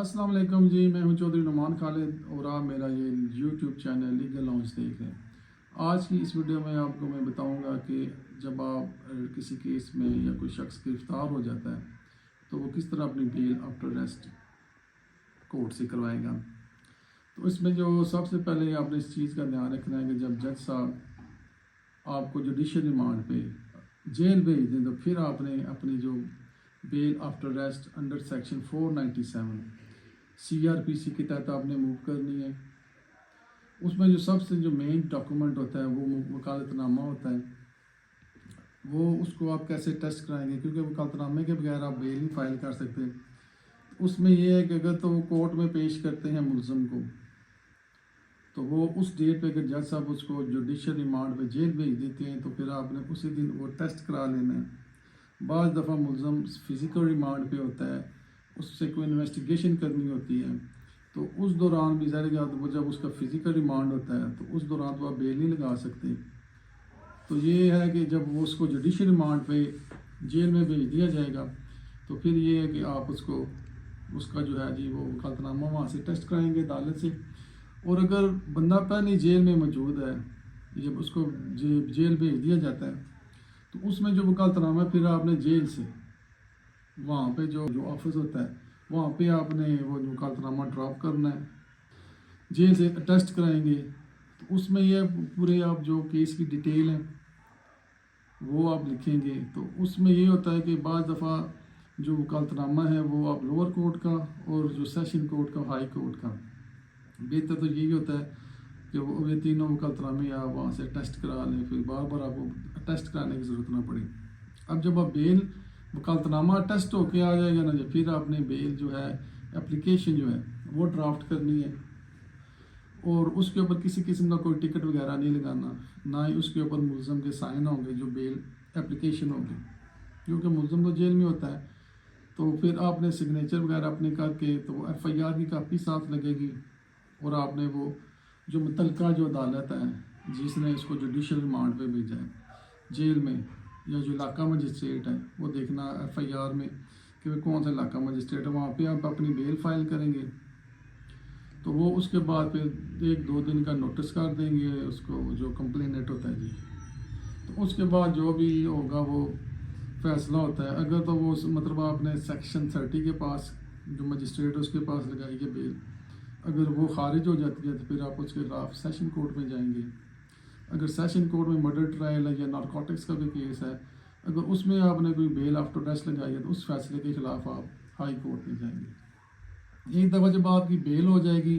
अस्सलाम वालेकुम जी, मैं हूं चौधरी नुमान खालिद और आप मेरा ये यूट्यूब चैनल लीगल लॉन्च देख रहे हैं। आज की इस वीडियो में आपको मैं बताऊंगा कि जब आप किसी केस में या कोई शख्स गिरफ्तार हो जाता है तो वो किस तरह अपनी बेल आफ्टर अरेस्ट कोर्ट से करवाएगा। तो इसमें जो सबसे पहले आपने इस चीज़ का ध्यान रखना है कि जब जज साहब आपको जुडिशल रिमांड पे जेल भेज दें तो फिर आपने अपनी जो bail after arrest under section 497 CRPC के तहत आपने मूव करनी है। उसमें जो सबसे जो मेन डॉक्यूमेंट होता है वो वकालतनामा होता है। वो उसको आप कैसे टेस्ट कराएंगे, क्योंकि वकालतनामे के बगैर आप बेल नहीं फाइल कर सकते। उसमें ये है कि अगर तो वो कोर्ट में पेश करते हैं मुलज़म को, तो वो उस डेट पे अगर जज साहब उसको जुडिशल रिमांड पे जेल भेज देते हैं तो फिर आपने उसी दिन वो टेस्ट करा लेना है। बाज़ दफ़ा मुलज़म फिज़िकल रिमांड पे होता है, उससे कोई इन्वेस्टिगेशन करनी होती है, तो उस दौरान भी ज़ाहिर बात वो जब उसका फिज़िकल रिमांड होता है तो उस दौरान तो आप बेल नहीं लगा सकते। तो ये है कि जब वो उसको जुडिशल रिमांड पे जेल में भेज दिया जाएगा तो फिर ये है कि आप उसको उसका जो है जी वो वकालतनामा वहाँ से टेस्ट कराएंगे अदालत से। और अगर बंदा पहले जेल में मौजूद है, जब उसको जेल भेज दिया जाता है तो उसमें जो वकालतनामा फिर आपने जेल से वहाँ पे जो ऑफिस होता है वहाँ पे आपने वो वकालतनामा ड्रॉप करना है, जेल से टेस्ट कराएंगे। तो उसमें ये पूरे आप जो केस की डिटेल है वो आप लिखेंगे। तो उसमें ये होता है कि बाज़ दफ़ा जो वकालतनामा है वो आप लोअर कोर्ट का और जो सेशन कोर्ट का हाई कोर्ट का, बेहतर तो यही होता है कि वो ये तीनों वकालतनामे आप वहाँ से टेस्ट करा लें, फिर बार बार आपको टेस्ट कराने की ज़रूरत ना पड़े। अब जब आप बेल वकालतनामा टेस्ट होके आ जाएगा ना, जब फिर आपने बेल जो है एप्लीकेशन जो है वो ड्राफ्ट करनी है और उसके ऊपर किसी किस्म का कोई टिकट वगैरह नहीं लगाना, ना ही उसके ऊपर मुलज़म के साइन होंगे जो बेल एप्लीकेशन होगी, क्योंकि मुलज़म तो जेल में होता है। तो फिर आपने सिग्नेचर वगैरह अपने करके तो FIR की कापी साथ लगेगी और आपने वो जो मुतलका जो अदालत है जिसने इसको जुडिशल रिमांड पे भेजा है जेल में, या जो इलाका मजिस्ट्रेट है वो देखना FIR में कि कौन सा इलाका मजिस्ट्रेट है, वहाँ पे आप अपनी बेल फाइल करेंगे। तो वो उसके बाद फिर 1-2 दिन का नोटिस कर देंगे उसको जो कंप्लेनेंट होता है जी। तो उसके बाद जो भी होगा वो फैसला होता है। अगर तो वो मतलब आपने सेक्शन 30 के पास जो मजिस्ट्रेट है उसके पास लगाई है बेल, अगर वो खारिज हो जाती है तो फिर आप उसके खिलाफ सेशन कोर्ट में जाएंगे। अगर सेशन कोर्ट में मर्डर ट्रायल है या नारकोटिक्स का भी केस है, अगर उसमें आपने कोई बेल आफ्टर अरेस्ट लगाई है तो उस फैसले के खिलाफ आप हाई कोर्ट में जाएंगे। एक दफ़ा जब आपकी बेल हो जाएगी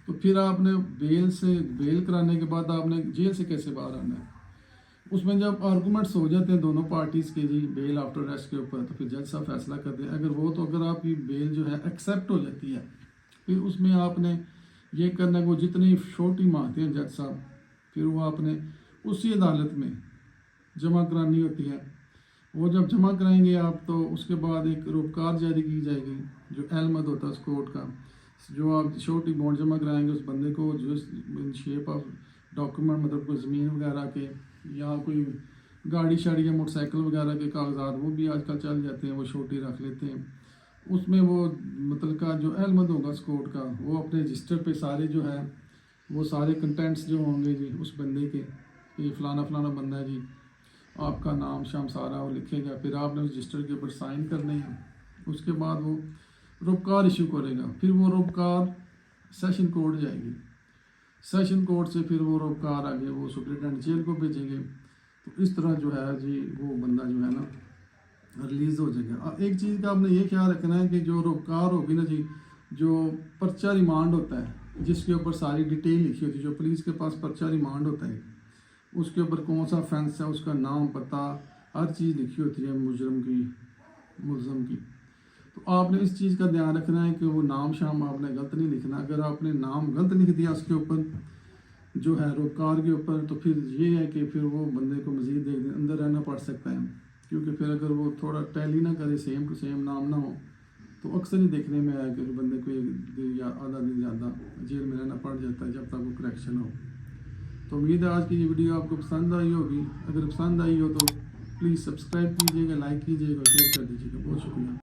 तो फिर आपने बेल कराने के बाद आपने जेल से कैसे बाहर आना है। उसमें जब आर्गूमेंट्स हो जाते हैं दोनों पार्टीज़ के जी बेल आफ्टर अरेस्ट के ऊपर, तो फिर जज साहब फैसला करते हैं। अगर आपकी बेल जो है एक्सेप्ट हो जाती है, फिर उसमें आपने ये करना है वो जितनी छोटी मांगते हैं जज साहब, फिर वो आपने उसी अदालत में जमा करानी होती है। वो जब जमा कराएंगे आप तो उसके बाद एक रोपकार जारी की जाएगी जो एलमद होता है उस कोर्ट का, जो आप छोटी बॉन्ड जमा कराएंगे उस बंदे को जो इन शेप ऑफ डॉक्यूमेंट मतलब कोई ज़मीन वगैरह के या कोई गाड़ी शाड़ी या मोटरसाइकिल वगैरह के कागजात वो भी आजकल चल जाते हैं, वो छोटी रख लेते हैं। उसमें वो मतलब का जो एलमद होगा उस कोर्ट का वो अपने रजिस्टर पे सारे जो है वो सारे कंटेंट्स जो होंगे जी उस बंदे के, ये फ़लाना फ़लाना बंदा है जी, आपका नाम शाम सारा वो लिखेगा। फिर आपने उस रजिस्टर के ऊपर साइन करने हैं। उसके बाद वो रोपकार इशू करेगा, फिर वो रोपकार सेशन कोर्ट जाएगी, सेशन कोर्ट से फिर वो रोपकार आगे वो सुप्रिटेंडेंट जेल को भेजेंगे। तो इस तरह जो है जी वो बंदा जो है ना रिलीज़ हो जाएगा। एक चीज़ का आपने ये ख्याल रखना है कि जो रोपकार होगी ना जी, जो पर्चा रिमांड होता है जिसके ऊपर सारी डिटेल लिखी होती है, जो पुलिस के पास पर्चा रिमांड होता है उसके ऊपर कौन सा ऑफेंस है, उसका नाम पता हर चीज़ लिखी होती है मुलज़म की। तो आपने इस चीज़ का ध्यान रखना है कि वो नाम शाम आपने गलत नहीं लिखना। अगर आपने नाम गलत लिख दिया उसके ऊपर जो है रोपकार के ऊपर, तो फिर ये है कि फिर वो बंदे को मज़ीद एक दिन अंदर रहना पड़ सकता है, क्योंकि फिर अगर वो थोड़ा टैली ना करे, सेम टू सेम नाम ना हो, तो अक्सर ही देखने में आया कि बंदे को 1 दिन या आधा दिन ज़्यादा जेल में रहना पड़ जाता है जब तक वो करेक्शन हो। तो उम्मीद है आज की ये वीडियो आपको पसंद आई होगी। अगर पसंद आई हो तो प्लीज़ सब्सक्राइब कीजिएगा, लाइक कीजिएगा, शेयर कर दीजिएगा। बहुत शुक्रिया।